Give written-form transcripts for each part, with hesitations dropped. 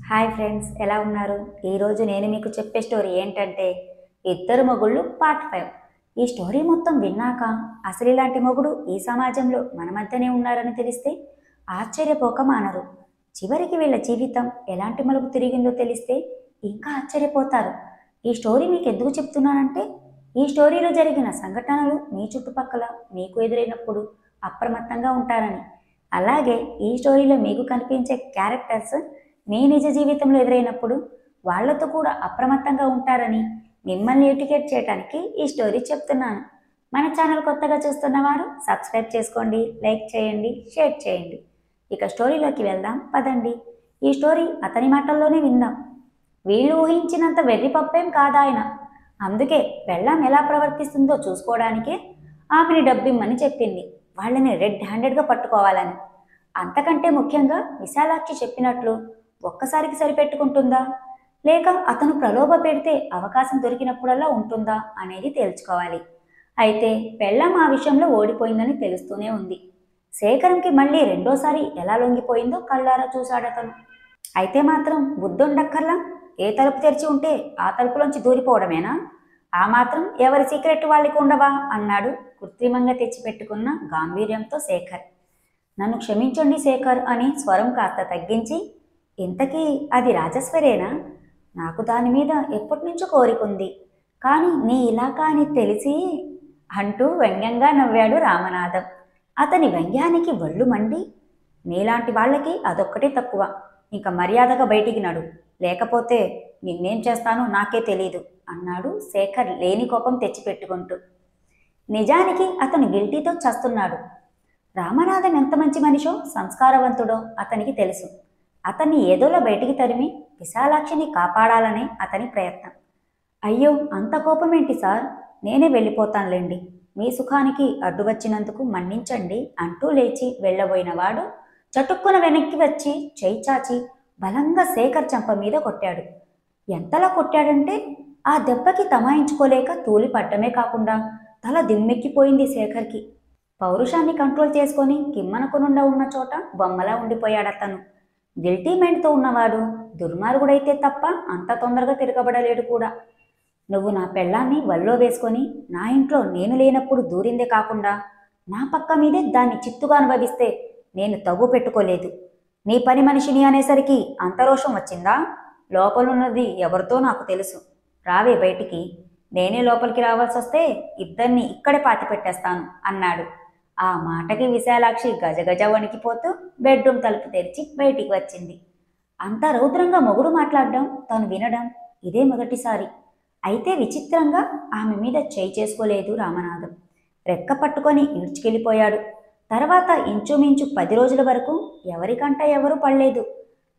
Hi friends, ఎలా ఉన్నారు? ఈరోజు నేను మీకు చెప్పే స్టోరీ ఏంటంటే ఇద్దరు మొగుళ్ళు పార్ట్ 5. ఈ స్టోరీ మొత్తం విన్నాక అసలు ఇలాంటి మొగుడు ఈ సమాజంలో మన మధ్యనే ఉన్నారని తెలిస్తే ఆశ్చర్యపోక మానరు. చివరికి వీళ్ళ జీవితం ఎలాంటి మలుపు తిరిగిందో తెలిస్తే ఇంకా ఆశ్చర్యపోతారు. ఈ స్టోరీ మీకు ఎందుకు చెప్తున్నానంటే ఈ స్టోరీలో జరిగిన సంఘటనలు మీ చుట్టుపక్కల మీకు ఎదురైనప్పుడు అప్రమత్తంగా ఉంటారని. అలాగే ఈ స్టోరీలో మీకు కనిపించే క్యారెక్టర్స్ మీ నిజ జీవితంలో ఎదురైనప్పుడు వాళ్లతో కూడా అప్రమత్తంగా ఉంటారని మిమ్మల్ని ఎడ్యుకేట్ చేయడానికి ఈ స్టోరీ చెప్తున్నాను. మన ఛానల్ కొత్తగా చూస్తున్నవారు సబ్స్క్రైబ్ చేసుకోండి, లైక్ చేయండి, షేర్ చేయండి. ఇక స్టోరీలోకి వెళ్దాం పదండి. ఈ స్టోరీ అతని మాటల్లోనే విందాం. వీళ్ళు ఊహించినంత వెర్రి పప్పేం కాదాయన. అందుకే పెళ్ళాం ఎలా ప్రవర్తిస్తుందో చూసుకోవడానికే ఆమెని డబ్బిమ్మని చెప్పింది, వాళ్ళని రెడ్ హ్యాండెడ్గా పట్టుకోవాలని. అంతకంటే ముఖ్యంగా విశాలాక్షి చెప్పినట్లు ఒక్కసారికి సరిపెట్టుకుంటుందా, లేక అతను ప్రలోభ పెడితే అవకాశం దొరికినప్పుడల్లా ఉంటుందా అనేది తేల్చుకోవాలి. అయితే పెళ్ళాం ఆ విషయంలో ఓడిపోయిందని తెలుస్తూనే ఉంది. శేఖరంకి మళ్ళీ రెండోసారి ఎలా లొంగిపోయిందో కళ్ళారా చూశాడతను. అయితే మాత్రం బుద్ధుండక్కర్లా, ఏ తలుపు తెరిచి ఉంటే ఆ తలుపులోంచి దూరిపోవడమేనా? ఆ మాత్రం ఎవరి సీక్రెట్ వాళ్ళకి ఉండవా అన్నాడు కృత్రిమంగా తెచ్చిపెట్టుకున్న గాంభీర్యంతో శేఖర్. నన్ను క్షమించండి శేఖర్ అని స్వరం కాస్త తగ్గించి, ఇంతకీ అది రాజేశ్వరేనా? నాకు దాని మీద ఎప్పటి నుంచో కోరికుంది, కానీ నీ ఇలాకా అని తెలిసి అంటూ వ్యంగ్యంగా నవ్వాడు రామనాథం. అతని వ్యంగ్యానికి ఒళ్ళు మండి, నీలాంటి వాళ్ళకి అదొక్కటే తక్కువ, ఇంకా మర్యాదగా బయటికి నడు, లేకపోతే నిన్నేం చేస్తానో నాకే తెలీదు అన్నాడు శేఖర్ లేని కోపం తెచ్చిపెట్టుకుంటూ. నిజానికి అతను గిల్టీతో చస్తున్నాడు. రామనాథం ఎంత మంచి మనిషో సంస్కారవంతుడో అతనికి తెలుసు. అతన్ని ఏదోలా బయటికి తరిమి విశాలాక్షిని కాపాడాలనే అతని ప్రయత్నం. అయ్యో, అంత కోపమేంటి సార్, నేనే వెళ్ళిపోతానులేండి, మీ సుఖానికి అడ్డు వచ్చినందుకు మన్నించండి అంటూ లేచి వెళ్ళబోయినవాడు చటుక్కున వెనక్కి వచ్చి చేయి చాచి బలంగా శేఖర్ చెంప మీద కొట్టాడు. ఎంతలా కొట్టాడంటే ఆ దెబ్బకి తమాయించుకోలేక తూలి పడ్డమే కాకుండా తల దిమ్మెక్కిపోయింది శేఖర్కి. పౌరుషాన్ని కంట్రోల్ చేసుకొని కిమ్మనకునుండా ఉన్న చోట బొమ్మలా ఉండిపోయాడతను. గిల్టీ మైండ్తో ఉన్నవాడు దుర్మార్గుడైతే తప్ప అంత తొందరగా తిరగబడలేడు కూడా. నువ్వు నా పెళ్ళాన్ని వల్లో వేసుకొని నా ఇంట్లో నేను లేనప్పుడు దూరిందే కాకుండా నా పక్క మీదే దాన్ని చిత్తుగా అనుభవిస్తే నేను తవ్వు పెట్టుకోలేదు. నీ పని మనిషిని అనేసరికి అంత రోషం వచ్చిందా? లోపలున్నది ఎవరితో నాకు తెలుసు, రావే బయటికి. నేనే లోపలికి రావాల్సి వస్తే ఇద్దరిని ఇక్కడే పాతి పెట్టేస్తాను అన్నాడు. ఆ మాటకి విశాలాక్షి గజగజ వణికిపోతూ బెడ్రూమ్ తలుపు తెరిచి బయటికి వచ్చింది. అంత రౌద్రంగా మొగుడు మాట్లాడడం తను వినడం ఇదే మొదటిసారి. అయితే విచిత్రంగా ఆమె మీద చేయి చేసుకోలేదు రామనాథం. రెక్క పట్టుకొని ఈడ్చుకెళ్ళిపోయాడు. తర్వాత ఇంచుమించు 10 రోజుల వరకు ఎవరికంట ఎవరు పడలేదు,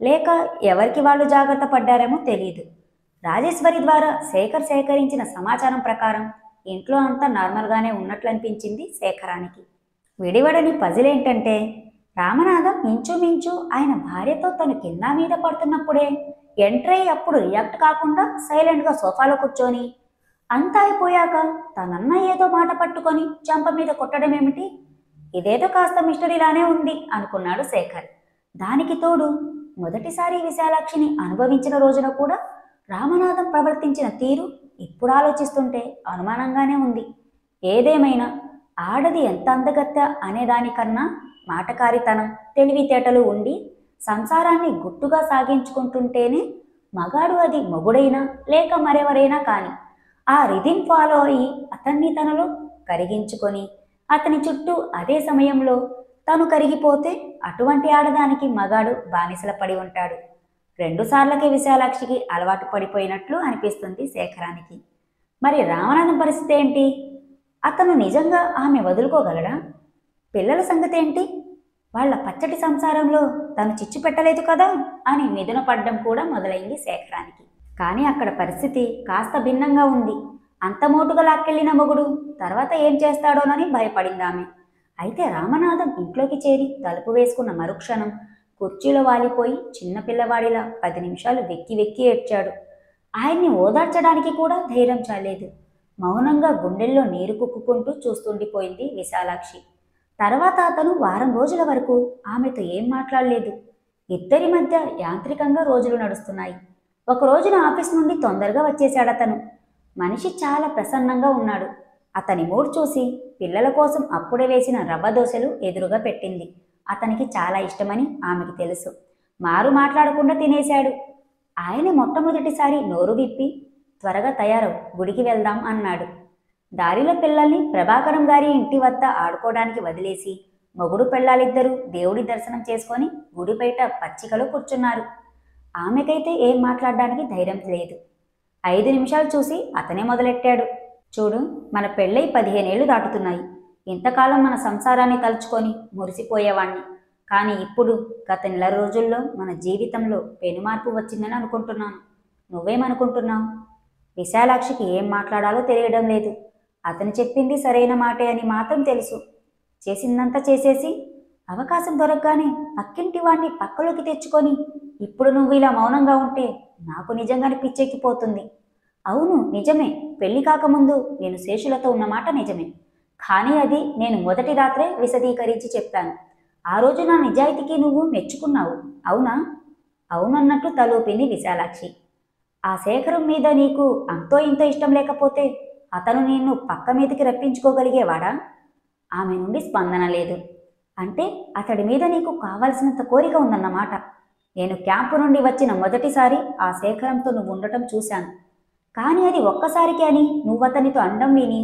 లేక ఎవరికి వాళ్ళు జాగ్రత్త పడ్డారేమో తెలియదు. రాజేశ్వరి ద్వారా శేఖర్ సేకరించిన సమాచారం ప్రకారం ఇంట్లో అంతా నార్మల్గానే ఉన్నట్లు అనిపించింది శేఖరానికి. విడివడని పజిల్ ఏంటంటే రామనాథం ఇంచుమించు ఆయన భార్యతో తను కింద మీద పడుతున్నప్పుడే ఎంటర్ అయ్యి అప్పుడు రియాక్ట్ కాకుండా సైలెంట్గా సోఫాలో కూర్చొని, అంతా అయిపోయాక తనన్న ఏదో మాట పట్టుకొని చెంప మీద కొట్టడం ఏమిటి? ఇదేదో కాస్త మిస్టరీలానే ఉంది అనుకున్నాడు శేఖర్. దానికి తోడు మొదటిసారి విశాలాక్షిని అనుభవించిన రోజున కూడా రామనాథం ప్రవర్తించిన తీరు ఇప్పుడు ఆలోచిస్తుంటే అనుమానంగానే ఉంది. ఏదేమైనా ఆడది ఎంత అందగత్త అనేదానికన్నా మాటకారితనం, తెలివితేటలు ఉండి సంసారాన్ని గుట్టుగా సాగించుకుంటుంటేనే మగాడు, అది మొగుడైనా లేక మరెవరైనా కానీ ఆ రిథిం ఫాలో అయ్యి అతన్ని తనలో కరిగించుకొని అతని చుట్టూ అదే సమయంలో తను కరిగిపోతే అటువంటి ఆడదానికి మగాడు బానిసల పడి ఉంటాడు. 2 సార్లకే విశాలాక్షికి అలవాటు పడిపోయినట్లు అనిపిస్తుంది శేఖరానికి. మరి రామనాథం పరిస్థితి ఏంటి? అతను నిజంగా ఆమె వదులుకోగలడా? పిల్లల సంగతి ఏంటి? వాళ్ళ పచ్చటి సంసారంలో తను చిచ్చు పెట్టలేదు కదా అని మిథున పడ్డం కూడా మొదలైంది శేఖరానికి. కానీ అక్కడ పరిస్థితి కాస్త భిన్నంగా ఉంది. అంత మోటుగా లాక్కెళ్ళిన మొగుడు తర్వాత ఏం చేస్తాడోనని భయపడింది ఆమె. అయితే రామనాథం ఇంట్లోకి చేరి తలుపు వేసుకున్న మరుక్షణం కుర్చీలో వాలిపోయి చిన్నపిల్లవాడిలా 10 నిమిషాలు వెక్కి వెక్కి ఏడ్చాడు. ఆయన్ని ఓదార్చడానికి కూడా ధైర్యం చాలేదు. మౌనంగా గుండెల్లో నీరు కుక్కుకుంటూ చూస్తుండిపోయింది విశాలాక్షి. తర్వాత అతను వారం రోజుల వరకు ఆమెతో ఏం మాట్లాడలేదు. ఇద్దరి మధ్య యాంత్రికంగా రోజులు నడుస్తున్నాయి. ఒక రోజున ఆఫీస్ నుండి తొందరగా వచ్చేశాడతను. మనిషి చాలా ప్రసన్నంగా ఉన్నాడు. అతని మూడ్ చూసి పిల్లల కోసం అప్పుడే వేసిన రవ్వ దోశలు ఎదురుగా పెట్టింది. అతనికి చాలా ఇష్టమని ఆమెకి తెలుసు. మారు మాట్లాడకుండా తినేశాడు. ఆయన మొట్టమొదటిసారి నోరు విప్పి త్వరగా తయారవు, గుడికి వెళ్దాం అన్నాడు. దారిలో పిల్లల్ని ప్రభాకరం గారి ఇంటి వద్ద ఆడుకోవడానికి వదిలేసి మొగుడు పెళ్ళాలిద్దరూ దేవుడి దర్శనం చేసుకొని గుడి బయట పచ్చికలో కూర్చున్నారు. ఆమెకైతే ఏం మాట్లాడడానికి ధైర్యం లేదు. 5 నిమిషాలు చూసి అతనే మొదలెట్టాడు. చూడు, మన పెళ్ళై 15 ఏళ్ళు దాటుతున్నాయి. ఇంతకాలం మన సంసారాన్ని తలుచుకొని మురిసిపోయేవాణ్ణి. కానీ ఇప్పుడు గత నెల రోజుల్లో మన జీవితంలో పెనుమార్పు వచ్చిందని అనుకుంటున్నాను. నువ్వేమనుకుంటున్నావు? విశాలాక్షికి ఏం మాట్లాడాలో తెలియడం లేదు. అతను చెప్పింది సరైన మాటే అని మాత్రం తెలుసు. చేసిందంతా చేసేసి అవకాశం దొరకగానే పక్కింటి వాణ్ణి పక్కలోకి తెచ్చుకొని ఇప్పుడు నువ్వు ఇలా మౌనంగా ఉంటే నాకు నిజంగానే పిచ్చెక్కిపోతుంది. అవును, నిజమే. పెళ్లి కాకముందు నేను శేషులతో ఉన్నమాట నిజమే. కానీ అది నేను మొదటి రాత్రే విశదీకరించి చెప్పాను. ఆ రోజు నా నిజాయితీకి నువ్వు మెచ్చుకున్నావు, అవునా? అవునన్నట్టు తలూపింది విశాలాక్షి. ఆ శేఖరం మీద నీకు అంతో ఇంతో ఇష్టం లేకపోతే అతను నిన్ను పక్క మీదకి రప్పించుకోగలిగేవాడా? ఆమె నుండి స్పందన లేదు. అంటే అతడి మీద నీకు కావలసినంత కోరిక ఉందన్నమాట. నేను క్యాంపు నుండి వచ్చిన మొదటిసారి ఆ శేఖరంతో నువ్వు ఉండటం చూశాను. కానీ అది ఒక్కసారికి అని నువ్వతనితో అండం విని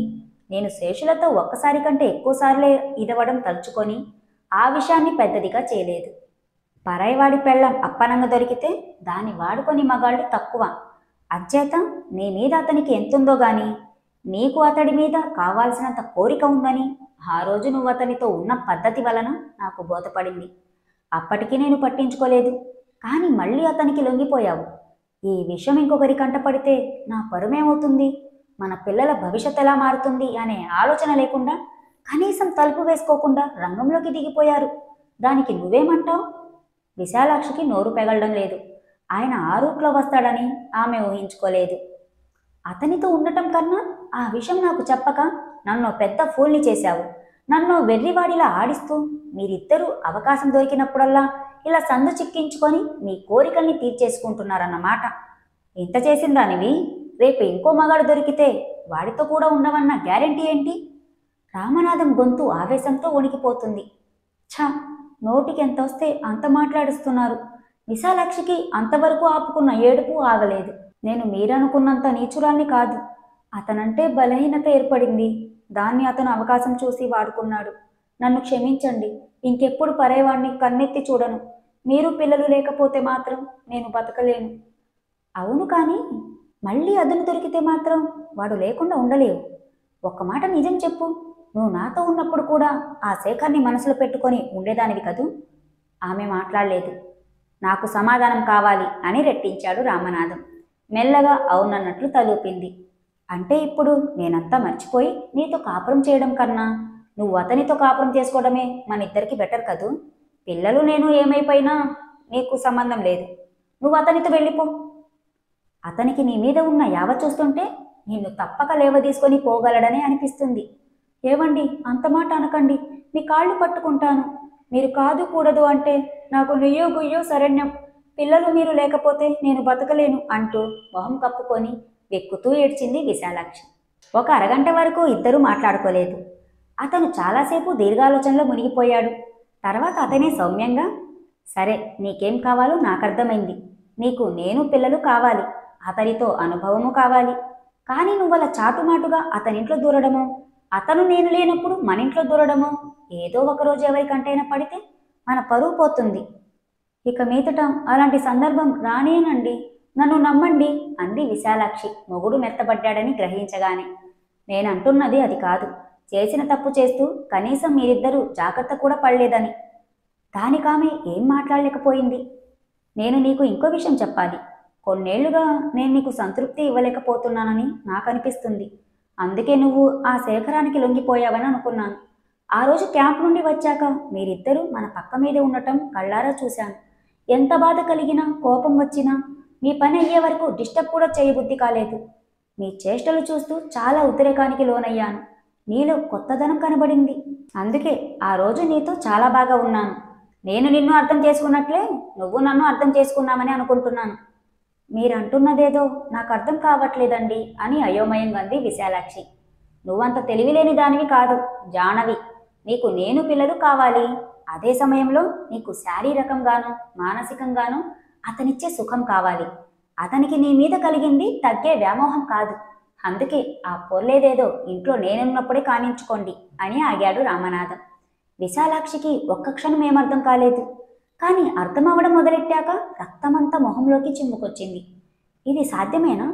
నేను శేషులతో ఒక్కసారి కంటే ఎక్కువసార్లే ఇదవడం తలుచుకొని ఆ విషయాన్ని పెద్దదిగా చేయలేదు. పరాయివాడి పెళ్ళం అప్పనంగా దొరికితే దాన్ని వాడుకొని మగాళ్ళు తక్కువ. అచేత నీ మీద అతనికి ఎంతుందో గాని నీకు అతడి మీద కావాల్సినంత కోరిక ఉందని ఆ రోజు నువ్వు అతనితో ఉన్న పద్ధతి వలన నాకు బోధపడింది. అప్పటికి నేను పట్టించుకోలేదు. కానీ మళ్ళీ అతనికి లొంగిపోయావు. ఈ విషయం ఇంకొకరి కంటపడితే నా పరుమేమవుతుంది, మన పిల్లల భవిష్యత్ ఎలా మారుతుంది అనే ఆలోచన లేకుండా కనీసం తలుపు వేసుకోకుండా రంగంలోకి దిగిపోయారు. దానికి నువ్వేమంటావు? విశాలాక్షికి నోరు పెగలడం లేదు. ఆయన ఆ రూట్లో వస్తాడని ఆమె ఊహించుకోలేదు. అతనితో ఉండటం కన్నా ఆ విషయం నాకు చెప్పక నన్ను పెద్ద ఫూల్ని చేశావు. నన్ను వెర్రివాడిలా ఆడిస్తూ మీరిద్దరూ అవకాశం దొరికినప్పుడల్లా ఇలా సందు చిక్కించుకొని మీ కోరికల్ని తీర్చేసుకుంటున్నారన్నమాట. ఇంత చేసిందానివి రేపు ఇంకో మగాడు దొరికితే వాడితో కూడా ఉండవన్న గ్యారెంటీ ఏంటి? రామనాథం గొంతు ఆవేశంతో వణికిపోతుంది. ఛ, నోటికి ఎంత వస్తే అంత మాట్లాడుస్తున్నారు. విశాలాక్షికి అంతవరకు ఆపుకున్న ఏడుపు ఆగలేదు. నేను మీరనుకున్నంత నీచురాల్ని కాదు. అతనంటే బలహీనత ఏర్పడింది. దాన్ని అతను అవకాశం చూసి వాడుకున్నాడు. నన్ను క్షమించండి. ఇంకెప్పుడు పరేవాణ్ణి కన్నెత్తి చూడను. మీరు పిల్లలు లేకపోతే మాత్రం నేను బతకలేను. అవును, కానీ మళ్ళీ అదును దొరికితే మాత్రం వాడు లేకుండా ఉండలేవు. ఒక్క మాట నిజం చెప్పు. నువ్వు నాతో ఉన్నప్పుడు కూడా ఆ శేఖర్ని మనసులో పెట్టుకొని ఉండేదానివి కదూ? ఆమె మాట్లాడలేదు. నాకు సమాధానం కావాలి అని రెట్టించాడు రామనాథం. మెల్లగా అవునన్నట్లు తలూపింది. అంటే ఇప్పుడు నేనంతా మర్చిపోయి నీతో కాపురం చేయడం కన్నా నువ్వు అతనితో కాపురం చేసుకోవడమే మన ఇద్దరికి బెటర్ కదూ? పిల్లలు నేను ఏమైపోయినా నీకు సంబంధం లేదు. నువ్వు అతనితో వెళ్ళిపో. అతనికి నీ మీద ఉన్న యావ చూస్తుంటే నిన్ను తప్పక లేవదీసుకొని పోగలడనే అనిపిస్తుంది. ఏవండి, అంత మాట అనకండి. మీ కాళ్ళు పట్టుకుంటాను. మీరు కాదు కూడదు అంటే నాకు నుయ్యో గుయ్యో శరణ్యం. పిల్లలు మీరు లేకపోతే నేను బతకలేను అంటూ మొహం కప్పుకొని వెక్కుతూ ఏడ్చింది విశాలాక్షి. ఒక అరగంట వరకు ఇద్దరూ మాట్లాడుకోలేదు. అతను చాలాసేపు దీర్ఘాలోచనలో మునిగిపోయాడు. తర్వాత అతనే సౌమ్యంగా, సరే, నీకేం కావాలో నాకర్థమైంది. నీకు నేను పిల్లలు కావాలి, అతనితో అనుభవము కావాలి. కానీ నువ్వలా చాటుమాటుగా అతనింట్లో దూరడమో, అతను నేను లేనప్పుడు మన ఇంట్లో దూరడమో, ఏదో ఒకరోజు ఎవరికంటైనా పడితే మన పరువు పోతుంది. ఇక మీదట అలాంటి సందర్భం రానేనండి. నన్ను నమ్మండి అంది విశాలాక్షి మొగుడు మెత్తబడ్డాడని గ్రహించగానే. నేనంటున్నది అది కాదు. చేసిన తప్పు చేస్తూ కనీసం మీరిద్దరూ జాగ్రత్త కూడా పడలేదని. దానికామె ఏం మాట్లాడలేకపోయింది. నేను నీకు ఇంకో విషయం చెప్పాలి. కొన్నేళ్లుగా నేను నీకు సంతృప్తి ఇవ్వలేకపోతున్నానని నాకు అనిపిస్తుంది. అందుకే నువ్వు ఆ శేఖరానికి లొంగిపోయావని అనుకున్నాను. ఆ రోజు క్యాంప్ నుండి వచ్చాక మీరిద్దరూ మన పక్క మీదే ఉండటం కళ్ళారా చూశాను. ఎంత బాధ కలిగినా, కోపం వచ్చినా మీ పని అయ్యే వరకు డిస్టర్బ్ కూడా చేయబుద్ధి కాలేదు. మీ చేష్టలు చూస్తూ చాలా ఉద్రేకానికి లోనయ్యాను. నీలో కొత్తదనం కనబడింది. అందుకే ఆ రోజు నీతో చాలా బాగా ఉన్నాను. నేను నిన్ను అర్థం చేసుకున్నట్లే నువ్వు నన్ను అర్థం చేసుకున్నామని అనుకుంటున్నాను. మీరంటున్నదేదో నాకు అర్థం కావట్లేదండి అని అయోమయంగా అంది విశాలాక్షి. నువ్వంత తెలివిలేని దానివి కాదు, జానవి. నీకు నేను పిల్లలు కావాలి. అదే సమయంలో నీకు శారీరకంగాను మానసికంగాను అతనిచ్చే సుఖం కావాలి. అతనికి నీ మీద కలిగింది తగ్గే వ్యామోహం కాదు. అందుకే ఆ పొర్లేదేదో ఇంట్లో నేనున్నప్పుడే కానించుకోండి అని ఆగాడు రామనాథం. విశాలాక్షికి ఒక్క క్షణం ఏమర్థం కాలేదు. కానీ అర్థమవ్వడం మొదలెట్టాక రక్తమంతా మొహంలోకి చిమ్ముకొచ్చింది. ఇది సాధ్యమేనా?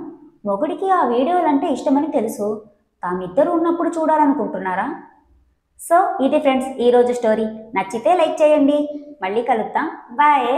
మొగుడికి ఆ వీడియోలంటే ఇష్టమని తెలుసు, తామిద్దరూ ఉన్నప్పుడు చూడాలనుకుంటున్నారా? సో ఇది ఫ్రెండ్స్ ఈరోజు స్టోరీ. నచ్చితే లైక్ చేయండి. మళ్ళీ కలుద్దాం. బాయ్.